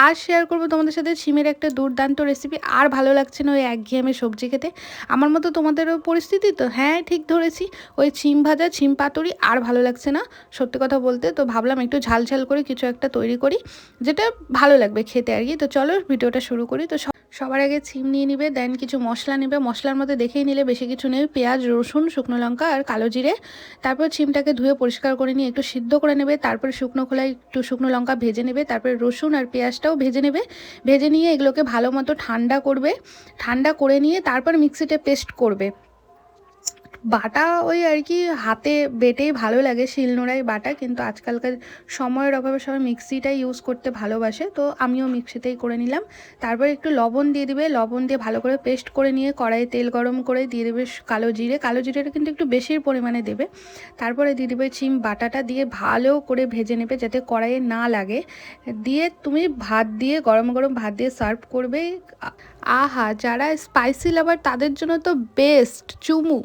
আজ শেয়ার করবো তোমাদের সাথে সিমের একটা দুর্দান্ত রেসিপি। আর ভালো লাগছে না ওই একঘেয়েমে সবজি খেতে। আমার মতো তোমাদেরও পরিস্থিতি তো? হ্যাঁ, ঠিক ধরেছি। ওই সিম ভাজা, সিম পাতুরি আর ভালো লাগছে না সত্যি কথা বলতে। তো ভাবলাম একটু ঝাল ঝাল করে কিছু একটা তৈরি করি, যেটা ভালো লাগবে খেতে আর কি। তো চলো ভিডিওটা শুরু করি। তো সবার আগে সিম নিয়ে নিবে, দেন কিছু মশলা নেবে। মশলার মধ্যে দেখেই নিলে, বেশি কিছু নেই, পেঁয়াজ, রসুন, শুকনো লঙ্কা আর কালো জিরে। তারপর সিমটাকে ধুয়ে পরিষ্কার করে নিয়ে একটু সিদ্ধ করে নেবে। তারপরে শুকনো খোলায় একটু শুকনো লঙ্কা ভেজে নেবে। তারপরে রসুন আর পেঁয়াজটাও ভেজে নেবে। ভেজে নিয়ে এগুলোকে ভালো মতো ঠান্ডা করবে। ঠান্ডা করে নিয়ে তারপর মিক্সিতে পেস্ট করবে। বাটা ওই আর কি হাতে বেটেই ভালো লাগে, শিলনোড়ায় বাটা, কিন্তু আজকালকার সময়ের অভাবে সবাই মিক্সিটাই ইউজ করতে ভালোবাসে, তো আমিও মিক্সিতেই করে নিলাম। তারপর একটু লবণ দিয়ে দিবে, লবণ দিয়ে ভালো করে পেস্ট করে নিয়ে কড়াইয়ে তেল গরম করে দিয়ে দেবে কালো জিরে। কালো জিরেটা কিন্তু একটু বেশি পরিমাণে দেবে। তারপরে দিয়ে দেবে সিম বাটাটা, দিয়ে ভালো করে ভেজে নেবে যাতে কড়াইয়ে না লাগে। দিয়ে তুমি ভাত দিয়ে, গরম গরম ভাত দিয়ে সার্ভ করবে। আহা, যারা স্পাইসি লাভার তাদের জন্য তো বেস্ট, চুমু।